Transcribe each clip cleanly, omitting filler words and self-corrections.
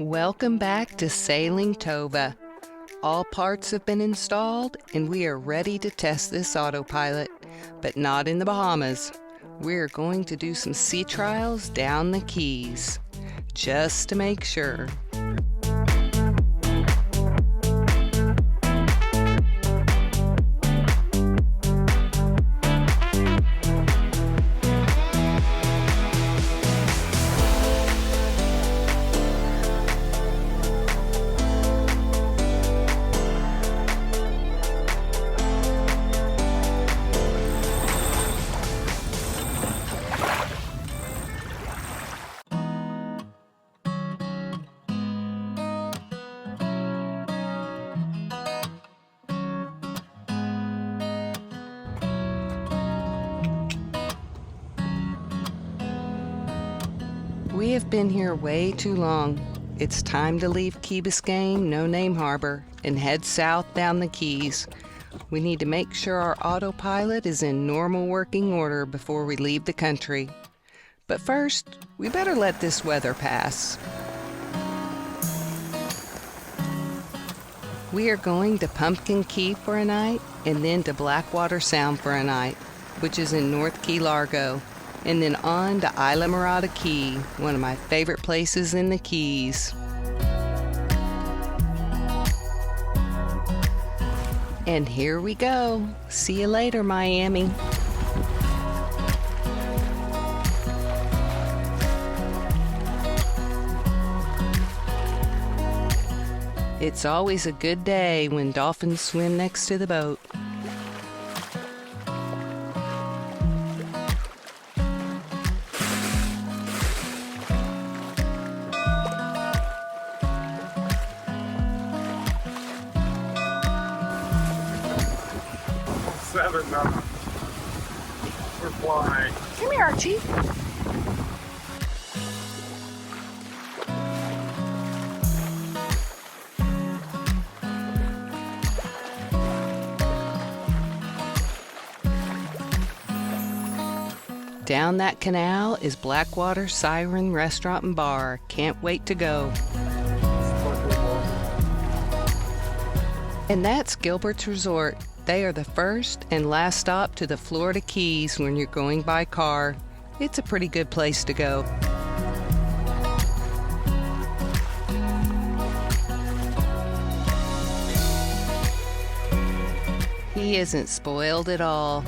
Welcome back to Sailing Tova. All parts have been installed and we are ready to test this autopilot, but not in the Bahamas. We're going to do some sea trials down the Keys, just to make sure. We have been here way too long. It's time to leave Key Biscayne, No Name Harbor, and head south down the Keys. We need to make sure our autopilot is in normal working order before we leave the country. But first, we better let this weather pass. We are going to Pumpkin Key for a night, and then to Blackwater Sound for a night, which is in North Key Largo. And then on to Islamorada Key, one of my favorite places in the Keys. And here we go. See you later, Miami. It's always a good day when dolphins swim next to the boat. We're flying. Come here, Archie. Down that canal is Blackwater Siren Restaurant and Bar. Can't wait to go. And that's Gilbert's Resort. They are the first and last stop to the Florida Keys when you're going by car. It's a pretty good place to go. He isn't spoiled at all.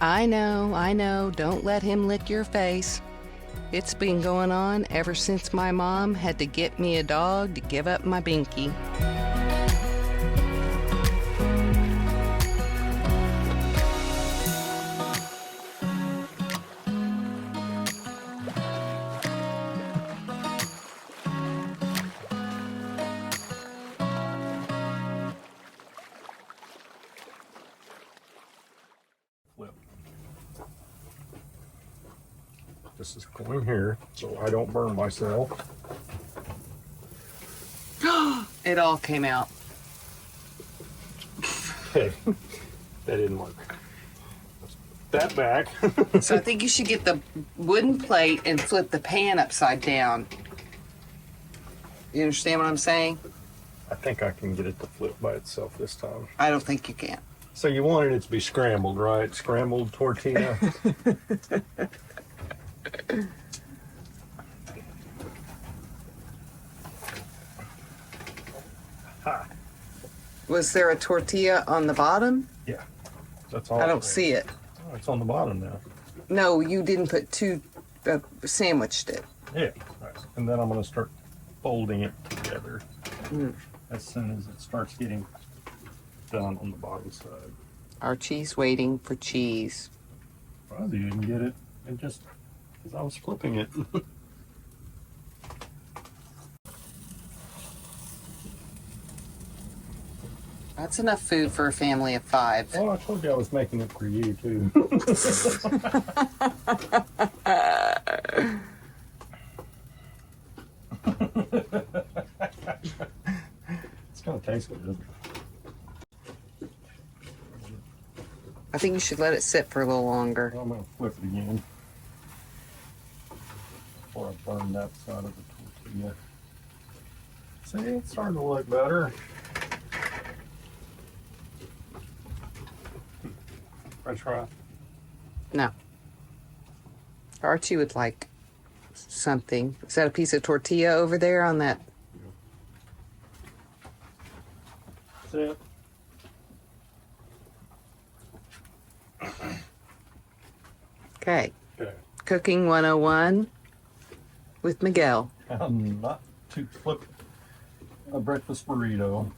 I know, don't let him lick your face. It's been going on ever since my mom had to get me a dog to give up my binky. Flip. This is going here so I don't burn myself. It all came out. Okay, that didn't work. Let's put that back. So I think you should get the wooden plate and flip the pan upside down. You understand what I'm saying? I think I can get it to flip by itself this time. I don't think you can. So you wanted it to be scrambled, right? Scrambled tortilla. Ha. Was there a tortilla on the bottom? Yeah, that's all. I don't see it. Oh, it's on the bottom now. No, you didn't put two, sandwiched it. Yeah, right. And then I'm going to start folding it together as soon as it starts getting done on the bottom side. Archie's waiting for cheese. Well, you didn't get it, and just because I was flipping it. That's enough food for a family of 5. Oh, I told you I was making it for you too. It's gonna taste good, isn't it? I think you should let it sit for a little longer. I'm gonna flip it again before before I burn that side of the tortilla. See, it's starting to look better. French fry. No. Archie would like something. Is that a piece of tortilla over there on that? That's it. Okay. Okay. Cooking 101 with Miguel. Not to flip a breakfast burrito.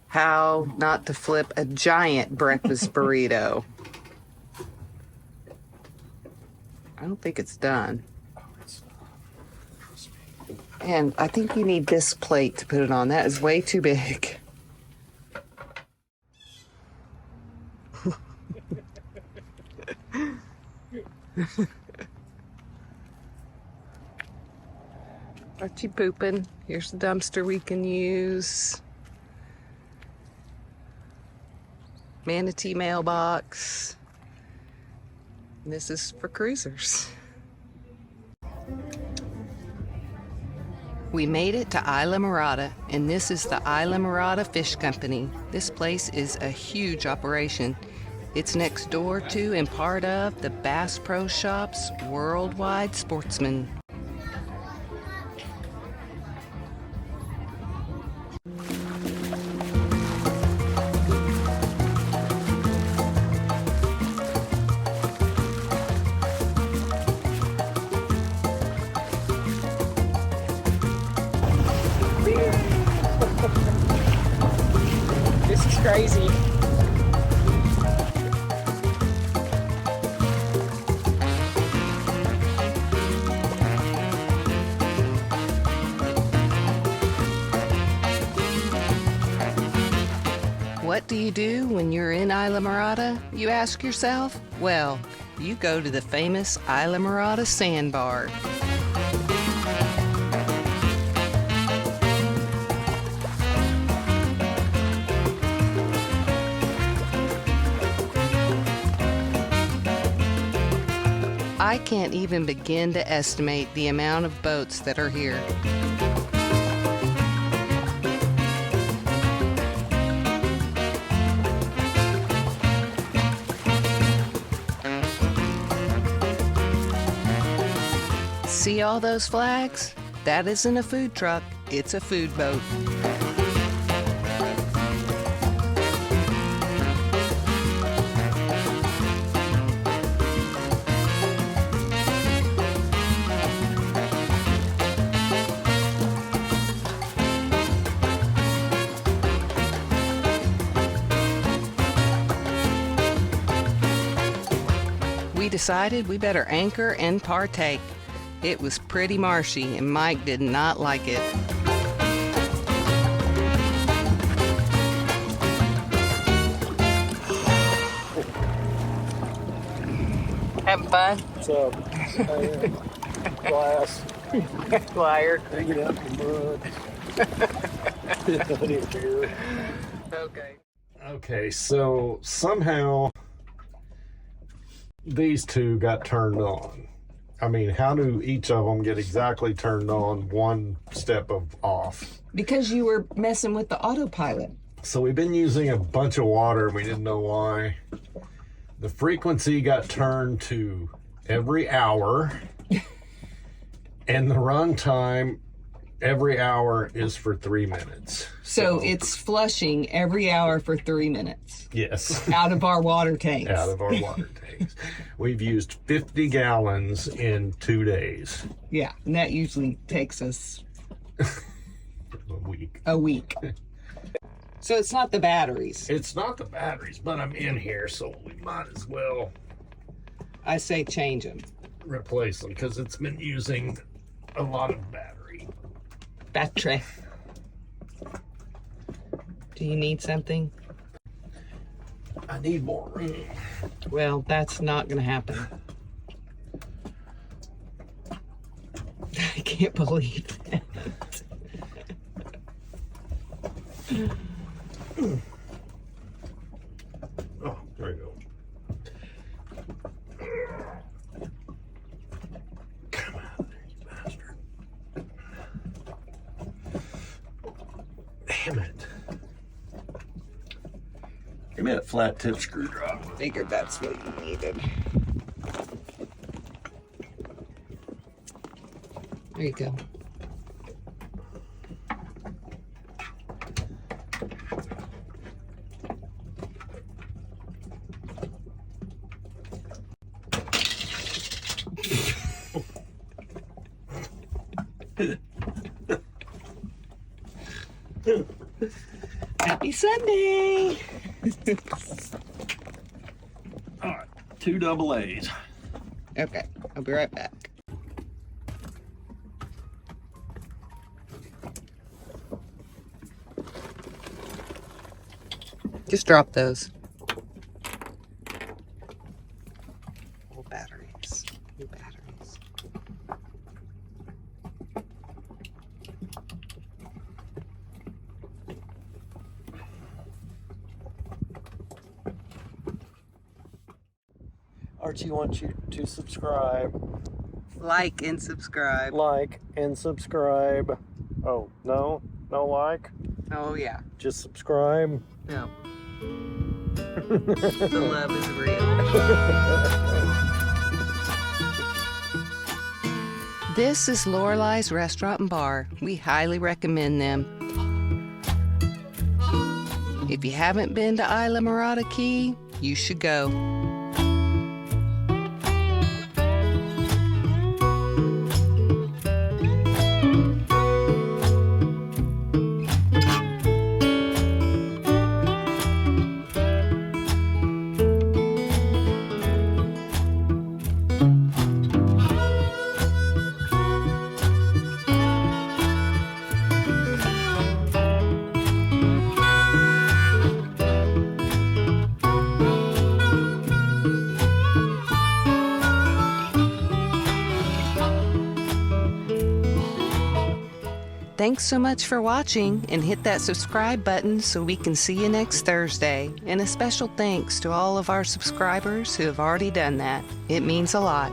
How not to flip a giant breakfast burrito. I don't think it's done. Oh, it's crispy. And I think you need this plate to put it on. That is way too big. Archie pooping. Here's the dumpster we can use. Manatee mailbox. And this is for cruisers. We made it to Islamorada, and this is the Islamorada Fish Company. This place is a huge operation. It's next door to and part of the Bass Pro Shop's Worldwide Sportsman. This is crazy. What do you do when you're in Islamorada, you ask yourself? Well, you go to the famous Islamorada sandbar. I can't even begin to estimate the amount of boats that are here. See all those flags? That isn't a food truck, it's a food boat. We decided we better anchor and partake. It was pretty marshy, and Mike did not like it. Having fun? What's up? Glass. Liar. Hang it out in the mud. Okay. Okay, so somehow these two got turned on. I mean, how do each of them get exactly turned on one step of off? Because you were messing with the autopilot. So we've been using a bunch of water. We didn't know why. The frequency got turned to every hour. And the run time every hour is for 3 minutes. So it's flushing every hour for 3 minutes. Yes. Out of our water tanks. Out of our water tanks. We've used 50 gallons in 2 days. Yeah, and that usually takes us A week. a week. So it's not the batteries. It's not the batteries, but I'm in here, so we might as well I say change them. replace them because it's been using a lot of battery. Battery. Do you need something? I need more room. Well, that's not going to happen. I can't believe that. Oh, there you go. Come on, there, you bastard. Give me that flat tip screwdriver. Figured that's what you needed. There you go. Happy Sunday! All right, 2 double A's. Okay, I'll be right back. Just drop those. Old batteries. New batteries. Archie wants you to subscribe. Like and subscribe. Like and subscribe. Oh, no? No like? Oh, yeah. Just subscribe? No. The love is real. This is Lorelei's Restaurant and Bar. We highly recommend them. If you haven't been to Islamorada Key, you should go. Thanks so much for watching, and hit that subscribe button so we can see you next Thursday. And a special thanks to all of our subscribers who have already done that. It means a lot.